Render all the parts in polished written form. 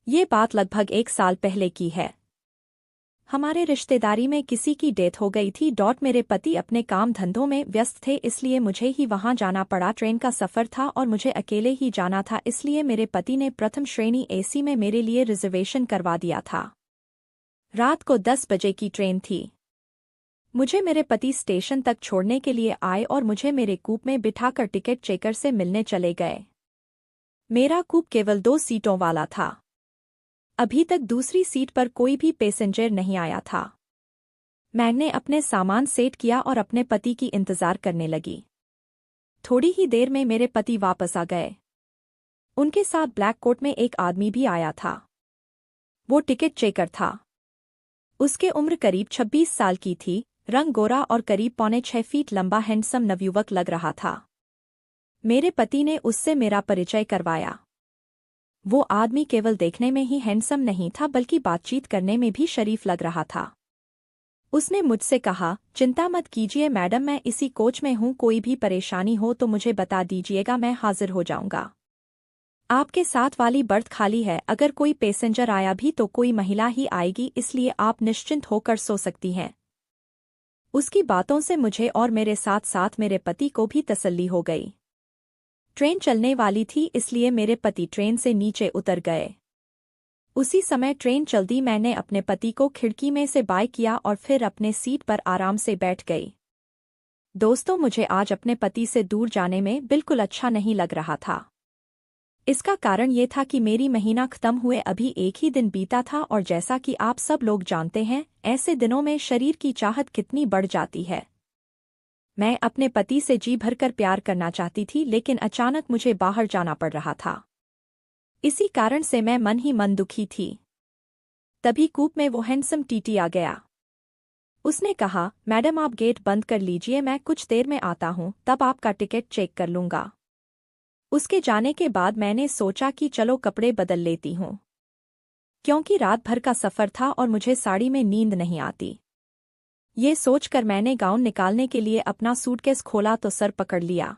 ये बात लगभग 1 साल पहले की है। हमारे रिश्तेदारी में किसी की डेथ हो गई थी। मेरे पति अपने काम धंधों में व्यस्त थे, इसलिए मुझे ही वहां जाना पड़ा। ट्रेन का सफर था और मुझे अकेले ही जाना था, इसलिए मेरे पति ने प्रथम श्रेणी एसी में मेरे लिए रिजर्वेशन करवा दिया था। रात को 10 बजे की ट्रेन थी। मुझे मेरे पति स्टेशन तक छोड़ने के लिए आए और मुझे मेरे कूप में बिठाकर टिकट चेकर से मिलने चले गए। मेरा कूप केवल 2 सीटों वाला था। अभी तक दूसरी सीट पर कोई भी पैसेंजर नहीं आया था। मैंने अपने सामान सेट किया और अपने पति की इंतजार करने लगी। थोड़ी ही देर में मेरे पति वापस आ गए। उनके साथ ब्लैक कोट में एक आदमी भी आया था। वो टिकट चेकर था। उसके उम्र करीब 26 साल की थी, रंग गोरा और करीब 5.25 फीट लंबा हैंडसम नवयुवक लग रहा था। मेरे पति ने उससे मेरा परिचय करवाया। वो आदमी केवल देखने में ही हैंडसम नहीं था, बल्कि बातचीत करने में भी शरीफ लग रहा था। उसने मुझसे कहा, चिंता मत कीजिए मैडम, मैं इसी कोच में हूँ, कोई भी परेशानी हो तो मुझे बता दीजिएगा, मैं हाजिर हो जाऊंगा। आपके साथ वाली बर्थ खाली है, अगर कोई पैसेंजर आया भी तो कोई महिला ही आएगी, इसलिए आप निश्चिंत होकर सो सकती हैं। उसकी बातों से मुझे और मेरे साथ साथ मेरे पति को भी तसल्ली हो गई। ट्रेन चलने वाली थी, इसलिए मेरे पति ट्रेन से नीचे उतर गए। उसी समय ट्रेन चलती, मैंने अपने पति को खिड़की में से बाय किया और फिर अपने सीट पर आराम से बैठ गई। दोस्तों, मुझे आज अपने पति से दूर जाने में बिल्कुल अच्छा नहीं लग रहा था। इसका कारण ये था कि मेरी महीना खत्म हुए अभी 1 ही दिन बीता था, और जैसा कि आप सब लोग जानते हैं, ऐसे दिनों में शरीर की चाहत कितनी बढ़ जाती है। मैं अपने पति से जी भरकर प्यार करना चाहती थी, लेकिन अचानक मुझे बाहर जाना पड़ रहा था। इसी कारण से मैं मन ही मन दुखी थी। तभी कूप में वो हैंडसम टीटी आ गया। उसने कहा, मैडम आप गेट बंद कर लीजिए, मैं कुछ देर में आता हूँ, तब आपका टिकट चेक कर लूंगा। उसके जाने के बाद मैंने सोचा कि चलो कपड़े बदल लेती हूँ, क्योंकि रात भर का सफर था और मुझे साड़ी में नींद नहीं आती। ये सोचकर मैंने गाउन निकालने के लिए अपना सूटकेस खोला तो सर पकड़ लिया,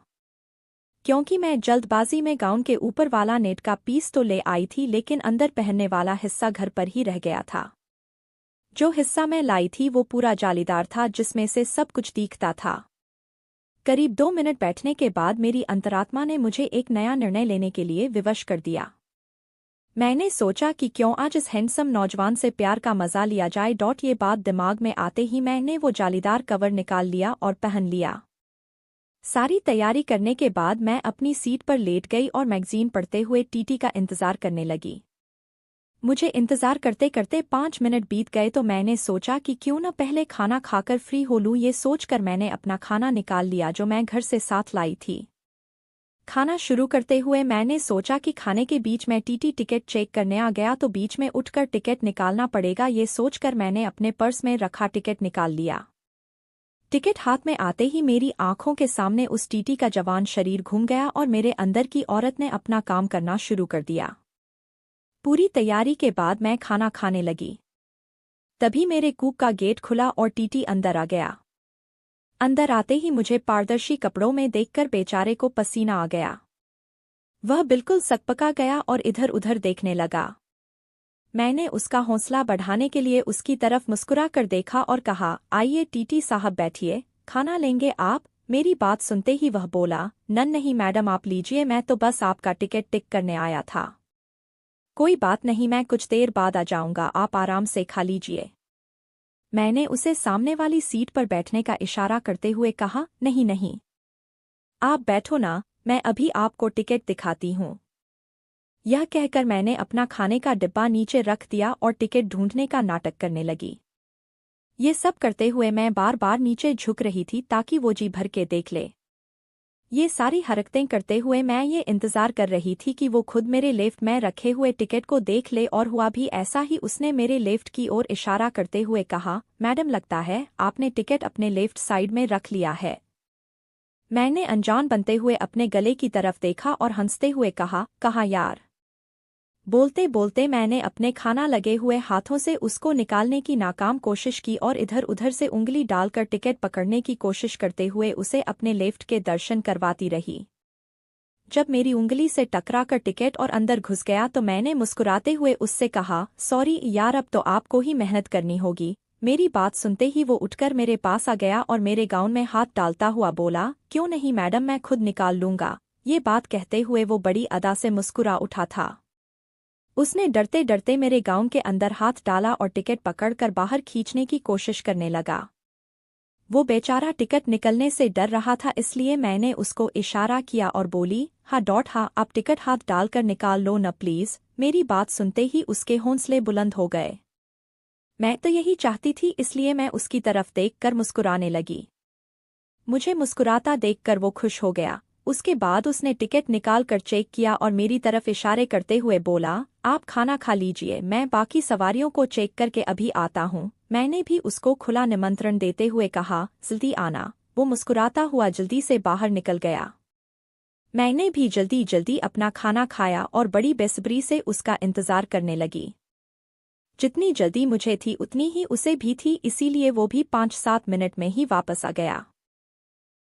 क्योंकि मैं जल्दबाजी में गाउन के ऊपर वाला नेट का पीस तो ले आई थी, लेकिन अंदर पहनने वाला हिस्सा घर पर ही रह गया था। जो हिस्सा मैं लाई थी वो पूरा जालीदार था, जिसमें से सब कुछ दिखता था। करीब 2 मिनट बैठने के बाद मेरी अंतरात्मा ने मुझे एक नया निर्णय लेने के लिए विवश कर दिया। मैंने सोचा कि क्यों आज इस हैंडसम नौजवान से प्यार का मजा लिया जाए। ये बात दिमाग में आते ही मैंने वो जालीदार कवर निकाल लिया और पहन लिया। सारी तैयारी करने के बाद मैं अपनी सीट पर लेट गई और मैगजीन पढ़ते हुए टीटी का इंतजार करने लगी। मुझे इंतजार करते करते 5 मिनट बीत गए, तो मैंने सोचा कि क्यों न पहले खाना खाकर फ्री हो लूं। ये सोचकर मैंने अपना खाना निकाल लिया, जो मैं घर से साथ लाई थी। खाना शुरू करते हुए मैंने सोचा कि खाने के बीच में टीटी टिकट चेक करने आ गया तो बीच में उठकर टिकट निकालना पड़ेगा। ये सोचकर मैंने अपने पर्स में रखा टिकट निकाल लिया। टिकट हाथ में आते ही मेरी आंखों के सामने उस टीटी का जवान शरीर घूम गया और मेरे अंदर की औरत ने अपना काम करना शुरू कर दिया। पूरी तैयारी के बाद मैं खाना खाने लगी। तभी मेरे कूप का गेट खुला और टीटी अंदर आ गया। अंदर आते ही मुझे पारदर्शी कपड़ों में देखकर बेचारे को पसीना आ गया। वह बिल्कुल सकपका गया और इधर उधर देखने लगा। मैंने उसका हौसला बढ़ाने के लिए उसकी तरफ मुस्कुरा कर देखा और कहा, आइए टीटी साहब बैठिए, खाना लेंगे आप। मेरी बात सुनते ही वह बोला, नहीं मैडम आप लीजिए, मैं तो बस आपका टिकट टिक करने आया था। कोई बात नहीं, मैं कुछ देर बाद आ जाऊंगा, आप आराम से खा लीजिए। मैंने उसे सामने वाली सीट पर बैठने का इशारा करते हुए कहा, नहीं, आप बैठो ना, मैं अभी आपको टिकट दिखाती हूँ। यह कहकर मैंने अपना खाने का डिब्बा नीचे रख दिया और टिकट ढूंढने का नाटक करने लगी। ये सब करते हुए मैं बार बार नीचे झुक रही थी ताकि वो जी भर के देख ले। ये सारी हरकतें करते हुए मैं ये इंतजार कर रही थी कि वो खुद मेरे लेफ्ट में रखे हुए टिकट को देख ले, और हुआ भी ऐसा ही। उसने मेरे लेफ्ट की ओर इशारा करते हुए कहा, मैडम लगता है आपने टिकट अपने लेफ्ट साइड में रख लिया है। मैंने अनजान बनते हुए अपने गले की तरफ देखा और हंसते हुए कहा यार। बोलते बोलते मैंने अपने खाना लगे हुए हाथों से उसको निकालने की नाकाम कोशिश की और इधर उधर से उंगली डालकर टिकट पकड़ने की कोशिश करते हुए उसे अपने लेफ्ट के दर्शन करवाती रही। जब मेरी उंगली से टकराकर टिकट और अंदर घुस गया तो मैंने मुस्कुराते हुए उससे कहा, सॉरी यार, अब तो आपको ही मेहनत करनी होगी। मेरी बात सुनते ही वो उठकर मेरे पास आ गया और मेरे गाउन में हाथ डालता हुआ बोला, क्यों नहीं मैडम, मैं खुद निकाल लूंगा। ये बात कहते हुए वो बड़ी अदा से मुस्कुरा उठा था। उसने डरते डरते मेरे गाउन के अंदर हाथ डाला और टिकट पकड़कर बाहर खींचने की कोशिश करने लगा। वो बेचारा टिकट निकलने से डर रहा था, इसलिए मैंने उसको इशारा किया और बोली, हाँ, आप टिकट हाथ डालकर निकाल लो न प्लीज। मेरी बात सुनते ही उसके हौंसले बुलंद हो गए। मैं तो यही चाहती थी, इसलिए मैं उसकी तरफ देखकर मुस्कुराने लगी। मुझे मुस्कुराता देखकर वो खुश हो गया। उसके बाद उसने टिकट निकालकर चेक किया और मेरी तरफ इशारे करते हुए बोला, आप खाना खा लीजिए, मैं बाकी सवारियों को चेक करके अभी आता हूँ। मैंने भी उसको खुला निमंत्रण देते हुए कहा, जल्दी आना। वो मुस्कुराता हुआ जल्दी से बाहर निकल गया। मैंने भी जल्दी जल्दी अपना खाना खाया और बड़ी बेसब्री से उसका इंतजार करने लगी। जितनी जल्दी मुझे थी उतनी ही उसे भी थी, इसीलिए वो भी 5-7 मिनट में ही वापस आ गया।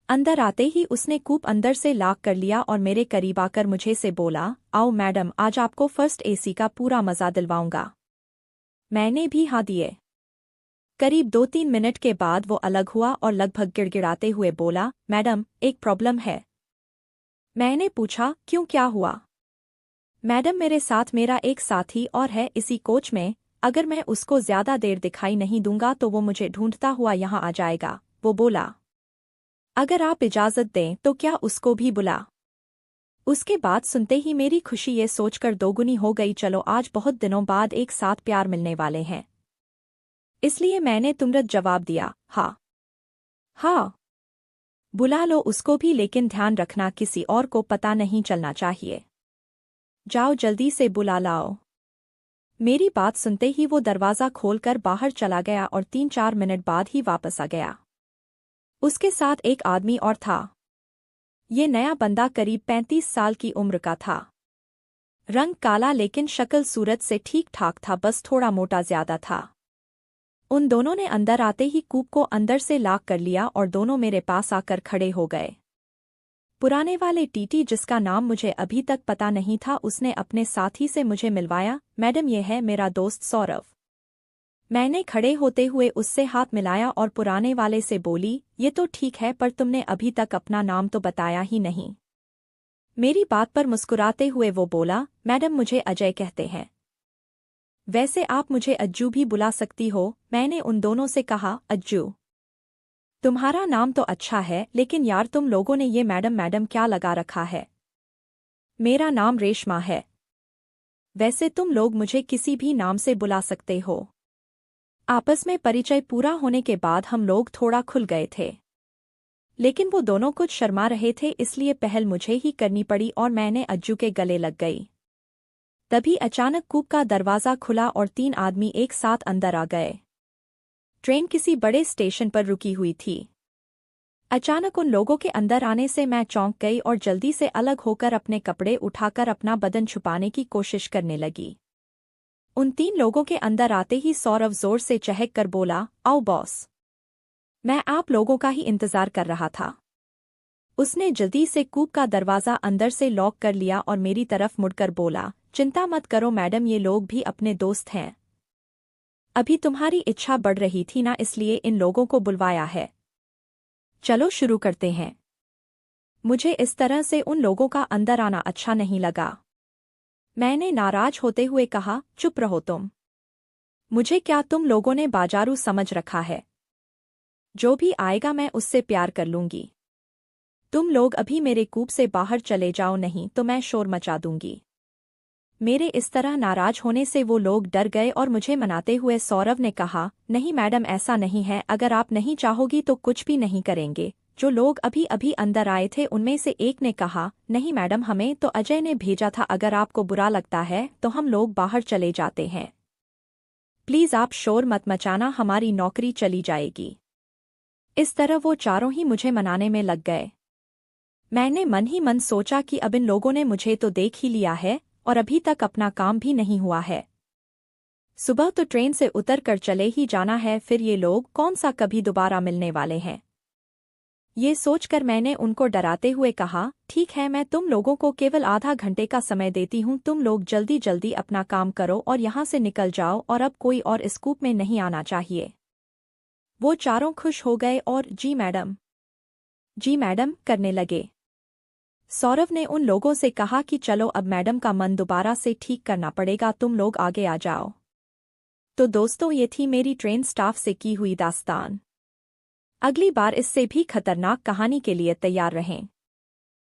अंदर आते ही उसने कूप अंदर से लॉक कर लिया और मेरे करीब आकर मुझे से बोला, आओ मैडम, आज आपको फर्स्ट एसी का पूरा मजा दिलवाऊंगा। मैंने भी हाँ दिए। करीब 2-3 मिनट के बाद वो अलग हुआ और लगभग गिड़गिड़ाते हुए बोला, मैडम, एक प्रॉब्लम है। मैंने पूछा, क्यों, क्या हुआ? मैडम, मेरे साथ मेरा एक साथी और है इसी कोच में। अगर मैं उसको ज्यादा देर दिखाई नहीं दूंगा तो वो मुझे ढूंढता हुआ यहाँ आ जाएगा। वो बोला, अगर आप इजाजत दें तो क्या उसको भी बुला। उसके बाद सुनते ही मेरी खुशी ये सोचकर दोगुनी हो गई, चलो आज बहुत दिनों बाद एक साथ प्यार मिलने वाले हैं। इसलिए मैंने तुरंत जवाब दिया, हाँ हाँ, बुला लो उसको भी, लेकिन ध्यान रखना किसी और को पता नहीं चलना चाहिए। जाओ जल्दी से बुला लाओ। मेरी बात सुनते ही वो दरवाज़ा खोलकर बाहर चला गया और 3-4 मिनट बाद ही वापस आ गया। उसके साथ एक आदमी और था। ये नया बंदा करीब 35 साल की उम्र का था। रंग काला, लेकिन शक्ल सूरत से ठीक ठाक था, बस थोड़ा मोटा ज्यादा था। उन दोनों ने अंदर आते ही कूप को अंदर से लॉक कर लिया और दोनों मेरे पास आकर खड़े हो गए। पुराने वाले टीटी, जिसका नाम मुझे अभी तक पता नहीं था, उसने अपने साथी से मुझे मिलवाया। मैडम, ये है मेरा दोस्त सौरभ। मैंने खड़े होते हुए उससे हाथ मिलाया और पुराने वाले से बोली, ये तो ठीक है, पर तुमने अभी तक अपना नाम तो बताया ही नहीं। मेरी बात पर मुस्कुराते हुए वो बोला, मैडम, मुझे अजय कहते हैं। वैसे आप मुझे अज्जू भी बुला सकती हो। मैंने उन दोनों से कहा, अज्जू, तुम्हारा नाम तो अच्छा है, लेकिन यार तुम लोगों ने ये मैडम मैडम क्या लगा रखा है। मेरा नाम रेशमा है। वैसे तुम लोग मुझे किसी भी नाम से बुला सकते हो। आपस में परिचय पूरा होने के बाद हम लोग थोड़ा खुल गए थे, लेकिन वो दोनों कुछ शर्मा रहे थे, इसलिए पहल मुझे ही करनी पड़ी और मैंने अज्जू के गले लग गई। तभी अचानक कूप का दरवाज़ा खुला और 3 आदमी एक साथ अंदर आ गए। ट्रेन किसी बड़े स्टेशन पर रुकी हुई थी। अचानक उन लोगों के अंदर आने से मैं चौंक गई और जल्दी से अलग होकर अपने कपड़े उठाकर अपना बदन छुपाने की कोशिश करने लगी। उन 3 लोगों के अंदर आते ही सौरभ जोर से चहक कर बोला, आओ बॉस, मैं आप लोगों का ही इंतजार कर रहा था। उसने जल्दी से कूप का दरवाज़ा अंदर से लॉक कर लिया और मेरी तरफ मुड़कर बोला, चिंता मत करो मैडम, ये लोग भी अपने दोस्त हैं। अभी तुम्हारी इच्छा बढ़ रही थी ना, इसलिए इन लोगों को बुलवाया है। चलो शुरू करते हैं। मुझे इस तरह से उन लोगों का अंदर आना अच्छा नहीं लगा। मैंने नाराज होते हुए कहा, चुप रहो तुम। मुझे क्या तुम लोगों ने बाजारू समझ रखा है? जो भी आएगा मैं उससे प्यार कर लूंगी। तुम लोग अभी मेरे कूप से बाहर चले जाओ, नहीं तो मैं शोर मचा दूंगी। मेरे इस तरह नाराज होने से वो लोग डर गए और मुझे मनाते हुए सौरभ ने कहा, नहीं मैडम, ऐसा नहीं है, अगर आप नहीं चाहोगी तो कुछ भी नहीं करेंगे। जो लोग अभी अभी अंदर आए थे उनमें से एक ने कहा, नहीं मैडम, हमें तो अजय ने भेजा था, अगर आपको बुरा लगता है तो हम लोग बाहर चले जाते हैं। प्लीज आप शोर मत मचाना, हमारी नौकरी चली जाएगी। इस तरह वो चारों ही मुझे मनाने में लग गए। मैंने मन ही मन सोचा कि अब इन लोगों ने मुझे तो देख ही लिया है और अभी तक अपना काम भी नहीं हुआ है। सुबह तो ट्रेन से उतर कर चले ही जाना है, फिर ये लोग कौन सा कभी दोबारा मिलने वाले हैं। ये सोचकर मैंने उनको डराते हुए कहा, ठीक है, मैं तुम लोगों को केवल आधा घंटे का समय देती हूँ, तुम लोग जल्दी जल्दी अपना काम करो और यहाँ से निकल जाओ और अब कोई और इस कूप में नहीं आना चाहिए। वो चारों खुश हो गए और जी मैडम करने लगे। सौरभ ने उन लोगों से कहा कि चलो अब मैडम का मन दोबारा से ठीक करना पड़ेगा, तुम लोग आगे आ जाओ। तो दोस्तों, ये थी मेरी ट्रेन स्टाफ से की हुई दास्तान। अगली बार इससे भी खतरनाक कहानी के लिए तैयार रहें।